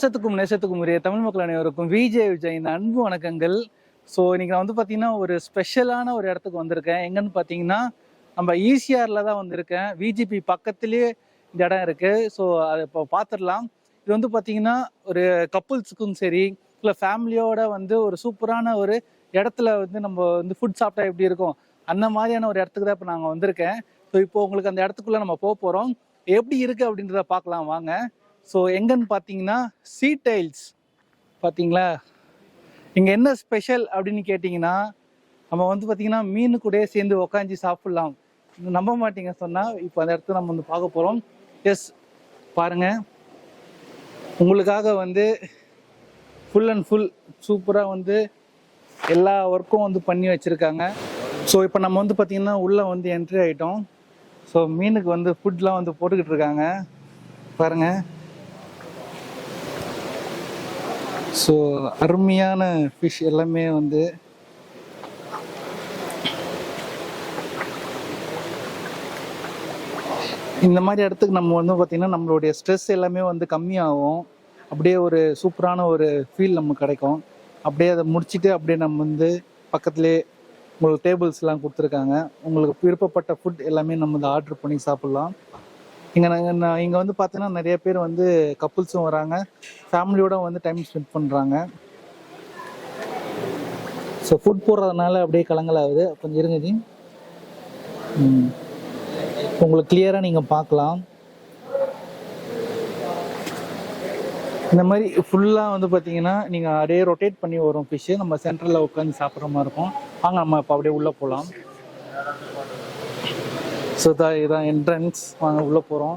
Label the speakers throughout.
Speaker 1: பாசத்துக்கும் நேசத்துக்கும் உரிய தமிழ் மக்கள் அனைவருக்கும் விஜயின் அன்பு வணக்கங்கள். ஸோ இன்னைக்கு நான் வந்து பார்த்தீங்கன்னா ஒரு ஸ்பெஷலான ஒரு இடத்துக்கு வந்திருக்கேன். எங்கன்னு பார்த்தீங்கன்னா நம்ம ஈசிஆரில் தான் வந்திருக்கேன். விஜிபி பக்கத்துலேயே இந்த இடம் இருக்குது. ஸோ அதை இப்போ பார்த்துடலாம். இது வந்து பார்த்தீங்கன்னா ஒரு கப்புள்ஸுக்கும் சரி இல்லை ஃபேமிலியோட வந்து ஒரு சூப்பரான ஒரு இடத்துல வந்து நம்ம வந்து ஃபுட் சாப்பிட்டா எப்படி இருக்கும் அந்த மாதிரியான ஒரு இடத்துக்கு தான் இப்போ நாங்கள் வந்திருக்கேன். ஸோ இப்போ உங்களுக்கு அந்த இடத்துக்குள்ளே நம்ம போக போகிறோம். எப்படி இருக்குது அப்படின்றத பார்க்கலாம் வாங்க. ஸோ எங்கன்னு பார்த்தீங்கன்னா சீ டைல்ஸ் பார்த்தீங்களா. இங்கே என்ன ஸ்பெஷல் அப்படின்னு கேட்டிங்கன்னா நம்ம வந்து பார்த்தீங்கன்னா மீனு கூட சேர்ந்து உக்காஞ்சி சாப்பிட்லாம். நம்ப மாட்டீங்க சொன்னால் இப்போ அந்த இடத்துல நம்ம வந்து பார்க்க போகிறோம். எஸ் பாருங்கள், உங்களுக்காக வந்து ஃபுல் அண்ட் ஃபுல் சூப்பராக வந்து எல்லா ஒர்க்கும் வந்து பண்ணி வச்சுருக்காங்க. ஸோ இப்போ நம்ம வந்து பார்த்திங்கன்னா உள்ளே வந்து என்ட்ரி ஆகிட்டோம். ஸோ மீனுக்கு வந்து ஃபுட்லாம் வந்து போட்டுக்கிட்டு இருக்காங்க பாருங்கள். ஸோ அருமையான ஃபிஷ் எல்லாமே வந்து இந்த மாதிரி இடத்துக்கு நம்ம வந்து பார்த்திங்கன்னா நம்மளுடைய ஸ்ட்ரெஸ் எல்லாமே வந்து கம்மியாகும். அப்படியே ஒரு சூப்பரான ஒரு ஃபீல் நமக்கு கிடைக்கும். அப்படியே அதை முடிச்சுட்டு அப்படியே நம்ம வந்து பக்கத்துலேயே உங்களுக்கு டேபிள்ஸ்லாம் கொடுத்துருக்காங்க. உங்களுக்கு விருப்பப்பட்ட ஃபுட் எல்லாமே நம்ம வந்து ஆர்டர் பண்ணி சாப்பிட்லாம். இங்கே வந்து பார்த்தீங்கன்னா நிறைய பேர் வந்து கப்புள்ஸும் வராங்க, ஃபேமிலியோட வந்து டைம் ஸ்பெண்ட் பண்ணுறாங்க. ஸோ ஃபுட் போடுறதுனால அப்படியே கலங்கலாகுது. கொஞ்சம் இருங்க ஜி, உங்களுக்கு கிளியராக நீங்கள் பார்க்கலாம். இந்த மாதிரி ஃபுல்லாக வந்து பார்த்தீங்கன்னா நீங்கள் அப்படியே ரொட்டேட் பண்ணி வரும் ஃபிஷ்ஷு. நம்ம சென்டரில் உட்காந்து சாப்பிட்ற மாதிரி இருக்கும். வாங்க நம்ம இப்போ அப்படியே உள்ளே போகலாம். ஸோ இதான் என்ட்ரன்ஸ். வாங்க உள்ளே போகிறோம்.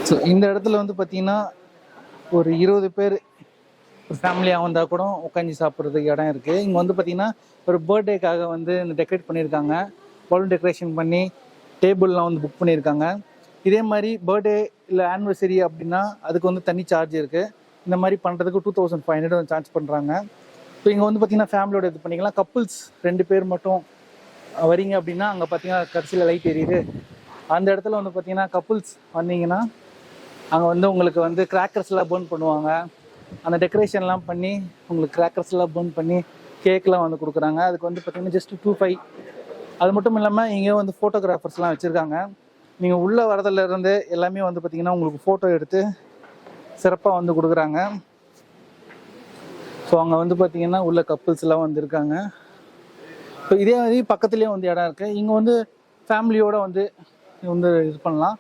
Speaker 1: ஸோ இந்த இடத்துல வந்து பார்த்தீங்கன்னா ஒரு 20 பேர் ஒரு ஃபேமிலியாக வந்தால் கூட உட்காந்து சாப்பிட்றதுக்கு இடம் இருக்குது. இங்கே வந்து பார்த்தீங்கன்னா ஒரு பர்த்டேக்காக வந்து டெக்கரேட் பண்ணியிருக்காங்க. பலூன் டெக்கரேஷன் பண்ணி டேபிள்லாம் வந்து புக் பண்ணியிருக்காங்க. இதே மாதிரி பர்த்டே இல்லை ஆனிவர்சரி அப்படின்னா அதுக்கு வந்து தனி சார்ஜ் இருக்குது. இந்த மாதிரி பண்ணுறதுக்கு 2500 சார்ஜ் பண்ணுறாங்க. ஸோ இங்கே வந்து பார்த்தீங்கன்னா ஃபேமிலியோட இது பண்ணிக்கலாம். கப்புள்ஸ் 2 பேர் மட்டும் வரீங்க அப்படின்னா அங்கே பார்த்தீங்கன்னா கடைசியில் லைட் எரியுது. அந்த இடத்துல வந்து பார்த்தீங்கன்னா கப்புள்ஸ் வந்தீங்கன்னா அங்கே வந்து உங்களுக்கு வந்து கிராக்கர்ஸ்லாம் பர்ன் பண்ணுவாங்க. அந்த டெக்கரேஷன்லாம் பண்ணி உங்களுக்கு கிராக்கர்ஸ்லாம் பர்ன் பண்ணி கேக்லாம் வந்து கொடுக்குறாங்க. அதுக்கு வந்து பார்த்தீங்கன்னா ஜஸ்ட் 2500. அது மட்டும் இல்லாமல் இங்கே வந்து ஃபோட்டோகிராஃபர்ஸ்லாம் வச்சுருக்காங்க. நீங்கள் உள்ளே வரதுலேருந்து எல்லாமே வந்து பார்த்தீங்கன்னா உங்களுக்கு ஃபோட்டோ எடுத்து சிறப்பாக வந்து கொடுக்குறாங்க. ஸோ அங்கே வந்து பார்த்தீங்கன்னா உள்ள கப்புள்ஸ்லாம் வந்துருக்காங்க. ஸோ இதே மாதிரி பக்கத்துலேயே வந்து இடம் இருக்குது. இங்கே வந்து ஃபேமிலியோடு வந்து இது பண்ணலாம்.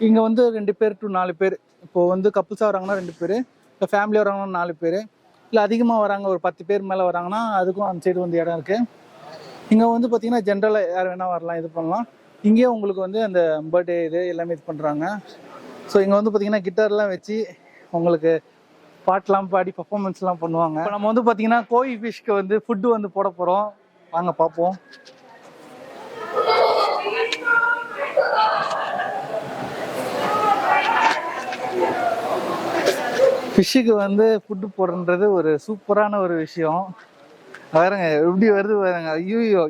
Speaker 1: இங்கே வந்து 2 பேர் to 4 பேர். இப்போது வந்து கப்புள்ஸாக வராங்கன்னா 2 பேர், இப்போ ஃபேமிலியாக வராங்கன்னா 4 பேர், இல்லை அதிகமாக வராங்க ஒரு 10 பேர் மேலே வராங்கன்னா அதுக்கும் அந்த சைடு வந்து இடம் இருக்குது. இங்கே வந்து பார்த்தீங்கன்னா ஜென்ரலாக யார் வேணால் வரலாம், இது பண்ணலாம். இங்கேயே உங்களுக்கு வந்து அந்த பர்த்டே இது எல்லாமே இது பண்ணுறாங்க. ஸோ இங்கே வந்து பார்த்தீங்கன்னா கிட்டார்லாம் வச்சு உங்களுக்கு பாட்டெலாம் பாடி பர்ஃபார்மன்ஸ்லாம் பண்ணுவாங்க. இப்போ நம்ம வந்து பார்த்தீங்கன்னா கோய் ஃபிஷ்க்கு வந்து ஃபுட்டு வந்து போட போகிறோம். வாங்க பார்ப்போம். ஃபிஷ்ஷுக்கு வந்து ஃபுட்டு போடுறது ஒரு சூப்பரான ஒரு விஷயம். பாருங்க எப்படி வருது பாருங்க. ஐயோ,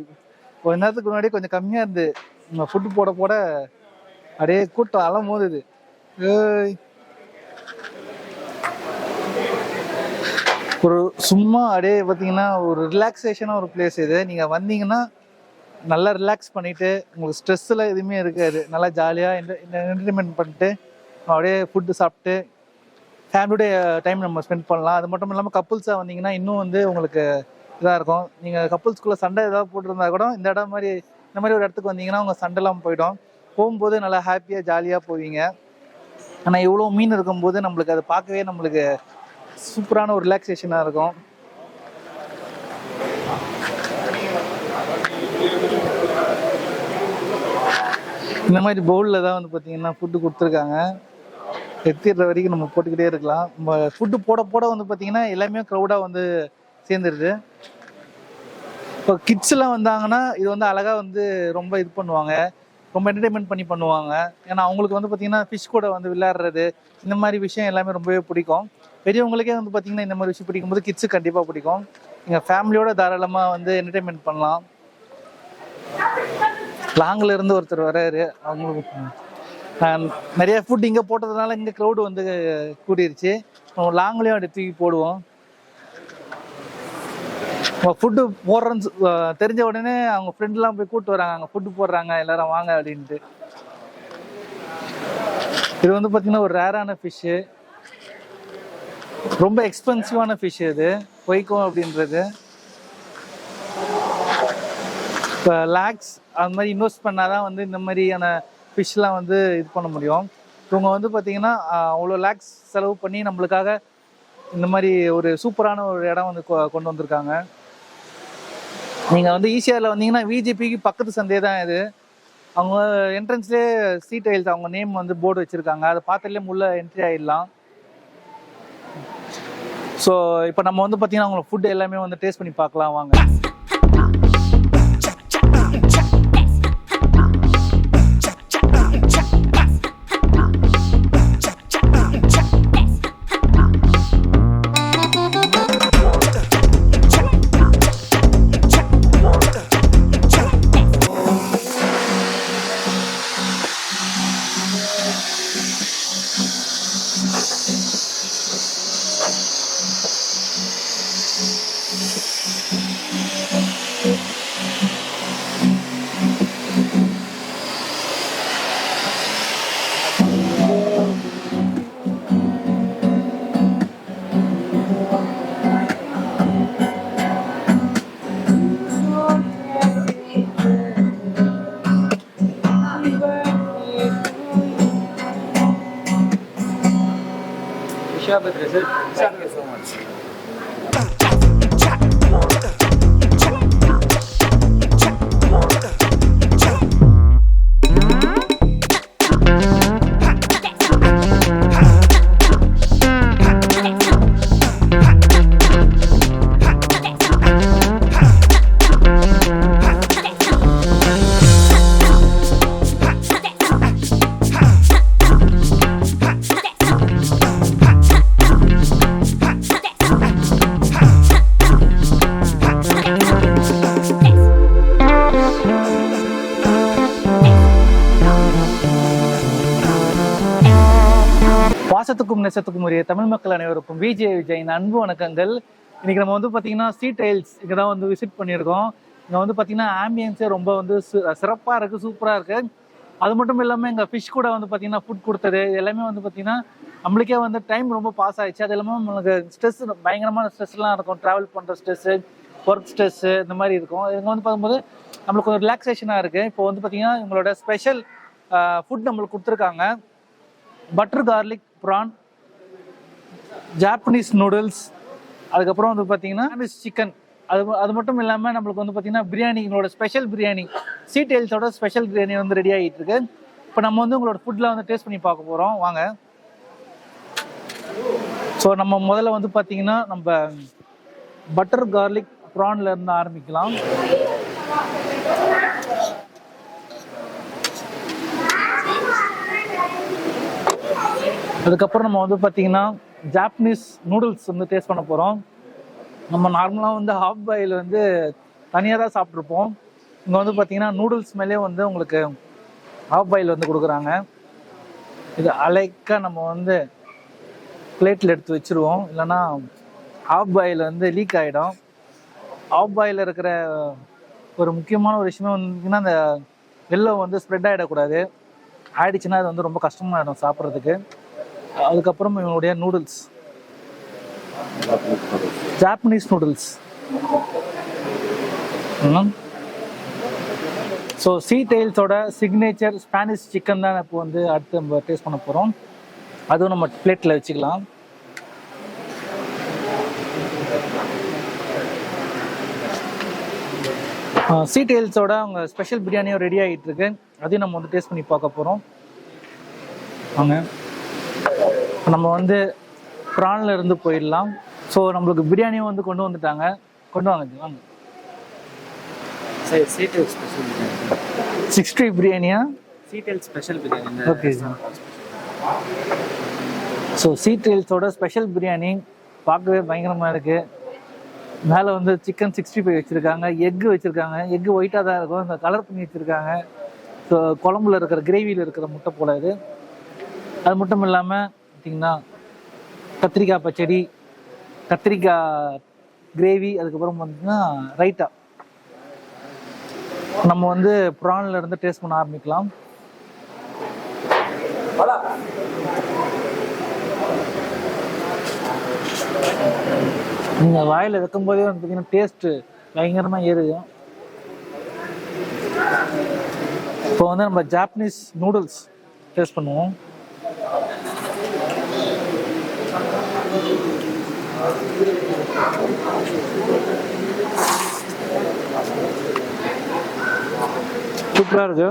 Speaker 1: கொஞ்ச நேரத்துக்கு முன்னாடி கொஞ்சம் கம்மியாக இருந்து ஃபுட்டு போட போட அப்படியே கூட்டம் அலம் போகுது. ஒரு சும்மா அப்படியே பார்த்தீங்கன்னா ஒரு ரிலாக்ஸேஷனாக ஒரு பிளேஸ் இது. நீங்கள் வந்தீங்கன்னா நல்லா ரிலாக்ஸ் பண்ணிவிட்டு உங்களுக்கு ஸ்ட்ரெஸ்ஸில் எதுவுமே இருக்காது. நல்லா ஜாலியாக என்டர்டைன்மெண்ட் பண்ணிட்டு அப்படியே ஃபுட்டு சாப்பிட்டு ஃபேமிலியோடைய டைம் நம்ம ஸ்பெண்ட் பண்ணலாம். அது மட்டும் இல்லாமல் கப்புள்ஸாக வந்தீங்கன்னா இன்னும் வந்து உங்களுக்கு இதாக இருக்கும். நீங்கள் கப்புள்ஸ்குள்ளே சண்டை ஏதாவது போட்டிருந்தா கூட இந்த மாதிரி ஒரு இடத்துக்கு வந்தீங்கன்னா உங்கள் சண்டைலாம் போயிடும். போகும்போது நல்லா ஹாப்பியாக ஜாலியாக போவீங்க. ஆனால் இவ்வளோ மீன் இருக்கும்போது நம்மளுக்கு அதை பார்க்கவே நம்மளுக்கு சூப்பரான ஒரு ரிலாக்ஸேஷனாக இருக்கும். இந்த மாதிரி பவுலில் தான் வந்து பார்த்தீங்கன்னா ஃபுட்டு கொடுத்துருக்காங்க. எத்திடுற வரைக்கும் நம்ம போட்டுக்கிட்டே இருக்கலாம். நம்ம ஃபுட்டு போட வந்து பார்த்தீங்கன்னா எல்லாமே க்ரௌடாக வந்து சேர்ந்துருது. இப்போ கிட்ஸ்லாம் வந்தாங்கன்னா இது வந்து அழகாக வந்து ரொம்ப இது பண்ணுவாங்க, ரொம்ப என்டர்டைன்மெண்ட் பண்ணி பண்ணுவாங்க. ஏன்னா அவங்களுக்கு வந்து பார்த்தீங்கன்னா ஃபிஷ் கூட வந்து விளையாடுறது இந்த மாதிரி விஷயம் எல்லாமே ரொம்பவே பிடிக்கும். பெரியவங்களுக்கே வந்து பார்த்தீங்கன்னா இந்த மாதிரி விஷயம் பிடிக்கும்போது கிட்ஸுக்கு கண்டிப்பாக பிடிக்கும். நீங்கள் ஃபேமிலியோட தாராளமாக வந்து என்டர்டைன்மெண்ட் பண்ணலாம். லாங்கில் இருந்து ஒருத்தர் வராரு, அவங்களுக்கு நிறைய ஃபுட் இங்கே போட்டதுனால இங்கே க்ரௌடு வந்து கூட்டிருச்சு. லாங்லேயும் அப்படி தூக்கி போடுவோம். ஃபுட்டு போடுறேன்னு தெரிஞ்ச உடனே அவங்க ஃப்ரெண்ட்லாம் போய் கூப்பிட்டு வராங்க, அங்கே ஃபுட்டு போடுறாங்க எல்லாரும் வாங்க அப்படின்ட்டு. இது வந்து பார்த்தீங்கன்னா ஒரு ரேரான ஃபிஷ்ஷு, ரொம்ப எக்ஸ்பென்சிவான ஃபிஷ். இது பொய்க்கோ அப்படின்றது இப்போ லேக்ஸ் அந்த மாதிரி இன்வெஸ்ட் பண்ணாதான் வந்து இந்த மாதிரியான ஃபிஷ்லாம் வந்து இது பண்ண முடியும். இவங்க வந்து பார்த்தீங்கன்னா அவ்வளோ லேக்ஸ் செலவு பண்ணி நம்மளுக்காக இந்த மாதிரி ஒரு சூப்பரான ஒரு இடம் வந்து கொண்டு வந்திருக்காங்க. நீங்கள் வந்து ஈசிஆரில் வந்தீங்கன்னா விஜிபிக்கு பக்கத்து சந்தை தான் இது. அவங்க என்ட்ரன்ஸ்லேயே சீ டைல்ஸ் அவங்க நேம் வந்து போர்டு வச்சுருக்காங்க, அதை பார்த்தாலே உள்ள என்ட்ரி ஆகிடலாம். ஸோ இப்போ நம்ம வந்து பார்த்தீங்கன்னா அவங்களோட ஃபுட் எல்லாமே வந்து டேஸ்ட் பண்ணி பார்க்கலாம் வாங்க. Thank you so much. பாசத்துக்கும் நெசத்துக்கும் உரிய தமிழ் மக்கள் அனைவருக்கும் விஜயின் அன்பு வணக்கங்கள். இன்னைக்கு நம்ம வந்து பார்த்தீங்கன்னா சீ டைல்ஸ் இங்கே தான் வந்து விசிட் பண்ணியிருக்கோம். இங்கே வந்து பார்த்தீங்கன்னா ஆம்பியன்ஸே ரொம்ப வந்து சிறப்பாக இருக்குது, சூப்பராக இருக்குது. அது மட்டும் இல்லாமல் எங்கள் ஃபிஷ் கூட வந்து பார்த்தீங்கன்னா ஃபுட் கொடுத்தது எல்லாமே வந்து பார்த்தீங்கன்னா நம்மளுக்கே வந்து டைம் ரொம்ப பாஸ் ஆகிடுச்சு. அது எல்லாமே நம்மளுக்கு ஸ்ட்ரெஸ், பயங்கரமான ஸ்ட்ரெஸ்லாம் இருக்கும், ட்ராவல் பண்ணுற ஸ்ட்ரெஸ்ஸு, ஒர்க் ஸ்ட்ரெஸ்ஸு இந்த மாதிரி இருக்கும். இங்கே வந்து பார்க்கும்போது நம்மளுக்கு ஒரு ரிலாக்ஸேஷனாக இருக்குது. இப்போ வந்து பார்த்தீங்கன்னா இவங்களோட ஸ்பெஷல் ஃபுட் நம்மளுக்கு கொடுத்துருக்காங்க. Butter garlic PRAN, Japanese noodles, அதுக்கப்புறம் வந்து பார்த்தீங்கன்னா சிக்கன். அது மட்டும் இல்லாமல் நம்மளுக்கு வந்து பார்த்தீங்கன்னா பிரியாணி, எங்களோட ஸ்பெஷல் பிரியாணி, சீ டைல்ஸோட ஸ்பெஷல் பிரியாணி வந்து ரெடி ஆகிட்டு இருக்கு. இப்போ நம்ம வந்து உங்களோட ஃபுட்லாம் வந்து டேஸ்ட் பண்ணி பார்க்க போகிறோம் வாங்க. ஸோ நம்ம முதல்ல வந்து பார்த்தீங்கன்னா நம்ம பட்டர் கார்லிக் ப்ரான்ல இருந்து ஆரம்பிக்கலாம். அதுக்கப்புறம் நம்ம வந்து பார்த்தீங்கன்னா ஜாப்பனீஸ் நூடுல்ஸ் வந்து டேஸ்ட் பண்ண போகிறோம். நம்ம நார்மலாக வந்து ஹாஃப் பாயில் வந்து தனியாக தான் சாப்பிட்ருப்போம். இங்கே வந்து பார்த்தீங்கன்னா நூடுல்ஸ் மேலே வந்து உங்களுக்கு ஹாஃப் பாயில் வந்து கொடுக்குறாங்க. இது அலைக்காக நம்ம வந்து பிளேட்டில் எடுத்து வச்சுருவோம், இல்லைன்னா ஹாஃப் பாயில் வந்து லீக் ஆகிடும். ஹாஃப் பாயில் இருக்கிற ஒரு முக்கியமான ஒரு விஷயமே வந்துன்னா அந்த எல்லோ வந்து ஸ்ப்ரெட் ஆகிடக்கூடாது. ஆயிடுச்சுன்னா அது வந்து ரொம்ப கஷ்டமாகிடும் சாப்பிட்றதுக்கு. அதுக்கப்புறம் இவங்களுடைய noodles, Japanese noodles. So sea டைல்ஸோட signature Spanish chicken தான் இப்போ வந்து அடுத்து நம்ம டேஸ்ட் பண்ண போகிறோம். அதுவும் நம்ம பிளேட்டில் வச்சுக்கலாம். சீ டைல்ஸோட அவங்க ஸ்பெஷல் பிரியாணியும் ரெடி ஆகிட்டு இருக்கு. அதையும் நம்ம வந்து டேஸ்ட் பண்ணி பார்க்க போகிறோம் வாங்க. நம்ம வந்து ப்ரான்ல இருந்து போயிடலாம். ஸோ நம்மளுக்கு பிரியாணியும் வந்து கொண்டு வந்துட்டாங்க, கொண்டு வாங்க வாங்க. 60 பிரியாணியா?
Speaker 2: Sea tiles special biryani.
Speaker 1: Okay sir. So sea டைல்ஸோட ஸ்பெஷல் பிரியாணி பார்க்கவே பயங்கரமாக இருக்குது. மேலே வந்து சிக்கன் 65 வச்சுருக்காங்க, எக்கு வச்சுருக்காங்க. எக்கு ஒயிட்டாக தான் இருக்கும், இந்த கலர் பண்ணி வச்சுருக்காங்க. ஸோ குழம்புல இருக்கிற கிரேவியில் இருக்கிற முட்டை போல இது. அது மட்டும் இல்லாமல் பார்த்தீங்கன்னா கத்திரிக்காய் பச்சடி, கத்திரிக்காய் கிரேவி, அதுக்கப்புறம் பார்த்தீங்கன்னா ரைட்டா. நம்ம வந்து ப்ரான்ல இருந்து டேஸ்ட் பண்ண ஆரம்பிக்கலாம். நீங்கள் வாயில் வைக்கும் போதே வந்து பார்த்தீங்கன்னா டேஸ்ட்டு பயங்கரமாக ஏறுது. இப்போ வந்து நம்ம ஜாப்பனீஸ் நூடுல்ஸ் டேஸ்ட் பண்ணுவோம். சூப்பராக இருக்கு.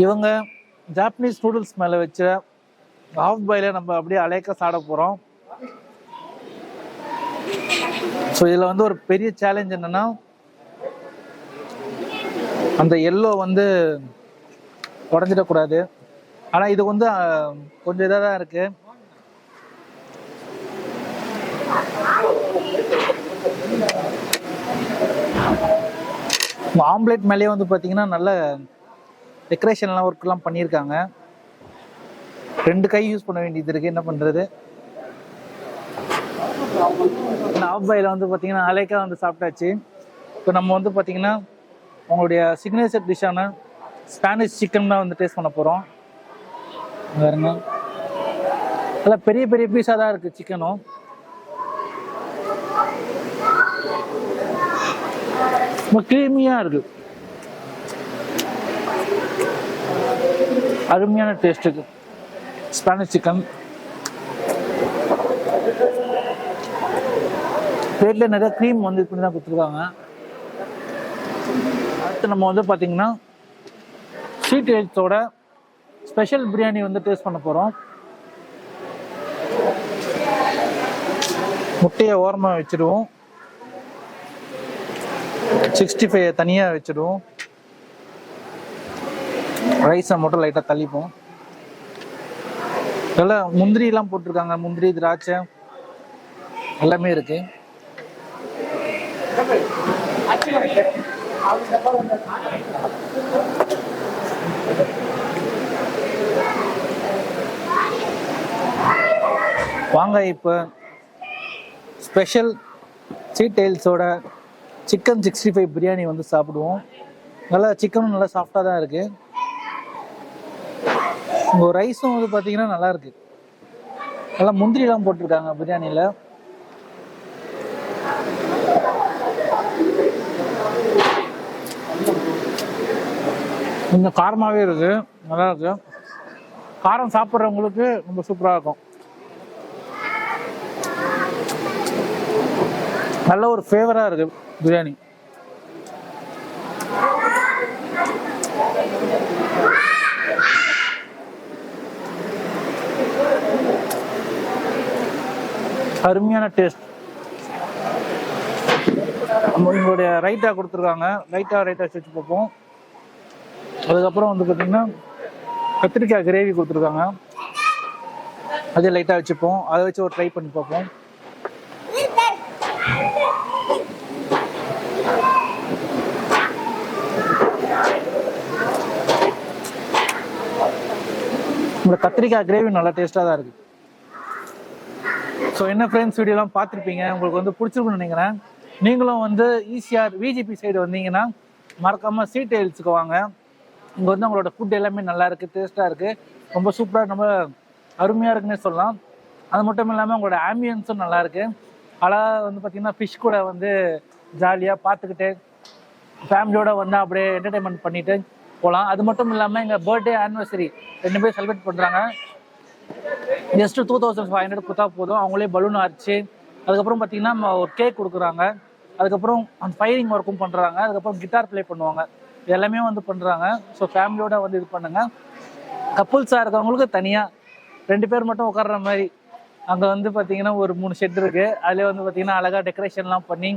Speaker 1: இவங்க ஜாப்பனீஸ் நூடுல்ஸ் மேலே வச்ச ஹாஃப் பாயில நம்ம அப்படியே அலைக்க சாட போகிறோம். ஸோ இதில் வந்து ஒரு பெரிய சேலஞ்ச் என்னன்னா, அந்த எல்லோ வந்து உடஞ்சிடக்கூடாது. ஆனால் இது வந்து கொஞ்சம் இதாக தான் இருக்கு. ஆம்லேட் மேலேயே வந்து பார்த்தீங்கன்னா நல்ல டெக்கரேஷன்லாம் ஒர்க்லாம் பண்ணியிருக்காங்க. 2 கை யூஸ் பண்ண வேண்டியது இருக்குது, என்ன பண்ணுறது. ஆஃப் பாயில் வந்து பார்த்தீங்கன்னா அலைக்கா வந்து சாப்பிட்டாச்சு. இப்போ நம்ம வந்து பார்த்தீங்கன்னா உங்களுடைய சிக்னேச்சர் டிஷ்ஷான ஸ்பானிஷ் சிக்கன் தான் வந்து டேஸ்ட் பண்ண போகிறோம். பாருங்க, நல்லா பெரிய பெரிய பீஸாக தான் இருக்குது சிக்கனும். ரொம்ப க்ரீமியாக இருக்குது, அருமையான டேஸ்ட்டுக்கு ஸ்பானிஷ் சிக்கன். பிளேட்டில் நிறைய க்ரீம் வந்து இப்படி தான் கொடுத்துருக்காங்க. அடுத்து நம்ம வந்து பார்த்தீங்கன்னா ஸ்வீட் ஹெல்த்தோட ஸ்பெஷல் பிரியாணி வந்து டேஸ்ட் பண்ண போகிறோம். முட்டையை ஓரமாக வச்சுடுவோம், 65 தனியாக வச்சுடுவோம், ரைஸை மட்டும் லைட்டாக தள்ளிப்போம். நல்லா முந்திரிலாம் போட்டிருக்காங்க, முந்திரி திராட்சை எல்லாமே இருக்கு. வாங்க இப்போ ஸ்பெஷல் ஸ்வீட் டெயில்ஸோட சிக்கன் 65 பிரியாணி வந்து சாப்பிடுவோம். நல்லா சிக்கனும் நல்லா சாஃப்டாக தான் இருக்கு. உங்கள் ரைஸும் வந்து பார்த்தீங்கன்னா நல்லா இருக்கு. நல்லா முந்திரிலாம் போட்டிருக்காங்க பிரியாணியில். கொஞ்சம் காரமாகவே இருக்கு, நல்லா இருக்கு. காரம் சாப்பிட்றவங்களுக்கு ரொம்ப சூப்பராக இருக்கும். நல்ல ஒரு ஃபேவராக இருக்கு பிரியாணி. அருமையான டேஸ்ட். உங்களுடைய ரைட்டா கொடுத்துருக்காங்க, ரைட்டா வச்சு பார்ப்போம். அதுக்கப்புறம் வந்து பார்த்தீங்கன்னா கத்திரிக்காய் கிரேவி கொடுத்துருக்காங்க, அதே லைட்டாக வச்சுப்போம். அதை வச்சு ஒரு ட்ரை பண்ணி பார்ப்போம். உங்களோட கத்திரிக்காய் கிரேவி நல்லா டேஸ்ட்டாக தான் இருக்குது. ஸோ என்ன ஃப்ரெண்ட்ஸ், வீடியோலாம் பார்த்துருப்பீங்க, உங்களுக்கு வந்து பிடிச்சிருக்குன்னு நினைக்கிறேன். நீங்களும் வந்து ஈசிஆர் விஜிபி சைடு வந்தீங்கன்னா மறக்காமல் ஸ்வீட் டெயில்ஸுக்கு வாங்க. இங்கே வந்து அவங்களோட ஃபுட் எல்லாமே நல்லா இருக்குது, டேஸ்ட்டாக இருக்குது, ரொம்ப சூப்பராக, ரொம்ப அருமையாக இருக்குன்னே சொல்லலாம். அது மட்டும் இல்லாமல் உங்களோட ஆம்பியன்ஸும் நல்லா இருக்குது. அழகாக வந்து பார்த்திங்கன்னா ஃபிஷ் கூட வந்து ஜாலியாக பார்த்துக்கிட்டு ஃபேமிலியோடு வந்து அப்படியே என்டர்டைன்மெண்ட் பண்ணிவிட்டு போகலாம். அது மட்டும் இல்லாமல் எங்கள் பர்த்டே ஆனிவர்சரி 2 பேர் செலிப்ரேட் பண்ணுறாங்க. ஜஸ்ட்டு 2500 கொடுத்தா போதும், அவங்களே பலூன் அரைச்சி, அதுக்கப்புறம் பார்த்திங்கன்னா ஒரு கேக் கொடுக்குறாங்க, அதுக்கப்புறம் அந்த ஃபயரிங் ஒர்க்கும் பண்ணுறாங்க, அதுக்கப்புறம் கிட்டார் ப்ளே பண்ணுவாங்க, இது எல்லாமே வந்து பண்ணுறாங்க. ஸோ ஃபேமிலியோட வந்து இது பண்ணுங்கள். கப்புள்ஸாக இருக்கவங்களுக்கு தனியாக 2 பேர் மட்டும் உட்கார்ற மாதிரி அங்கே வந்து பார்த்திங்கன்னா ஒரு 3 ஷெட் இருக்குது. அதில் வந்து பார்த்திங்கன்னா அழகாக டெக்கரேஷன்லாம் பண்ணி,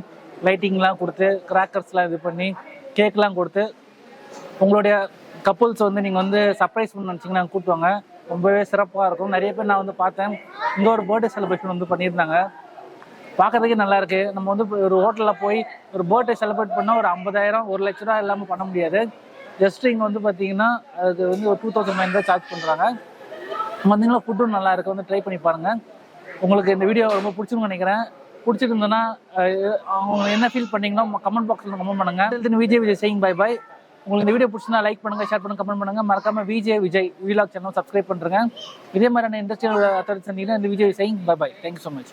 Speaker 1: லைட்டிங்லாம் கொடுத்து, கிராக்கர்ஸ்லாம் இது பண்ணி, கேக்லாம் கொடுத்து, உங்களுடைய கப்புள்ஸ் வந்து நீங்கள் வந்து சர்ப்ரைஸ் பண்ண நினச்சிங்கன்னா கூப்பிட்டுவாங்க. ரொம்பவே சிறப்பாக இருக்கும். நிறைய பேர் நான் வந்து பார்த்தேன், இங்கே ஒரு பர்த்டே செலிப்ரேஷன் வந்து பண்ணியிருந்தாங்க. பார்க்கறதுக்கே நல்லா இருக்கு. நம்ம வந்து ஒரு ஹோட்டலில் போய் ஒரு பர்த்டே செலிப்ரேட் பண்ணால் ஒரு 50,000 1,00,000 இல்லாமல் பண்ண முடியாது. ஜஸ்ட் இங்கே வந்து பார்த்தீங்கன்னா அது வந்து ஒரு 2,900 சார்ஜ் பண்ணுறாங்க. வந்தீங்கன்னா ஃபுட்டும் நல்லா இருக்கு, வந்து ட்ரை பண்ணி பாருங்க. உங்களுக்கு இந்த வீடியோ ரொம்ப பிடிச்சிருன்னு நினைக்கிறேன். பிடிச்சிருந்ததுன்னா அவங்க என்ன ஃபீல் பண்ணீங்கன்னா கமெண்ட் பாக்ஸில் கமெண்ட் பண்ணுங்க. Vijay saying bye bye. உங்களுக்கு இந்த வீடியோ பிடிச்சிருந்தா லைக் பண்ணுங்க, ஷேர் பண்ணுங்க, கமெண்ட் பண்ணுங்க. மறக்காம விஜய் வீலாக் சேனல் சப்ஸ்கிரைப் பண்ணுறேங்க. இதே மாதிரியான இண்டஸ்ட்ரியல் அத்தாரிட்டி சந்திங்கன்னா இந்த Vijay saying bye bye. Thank you so much.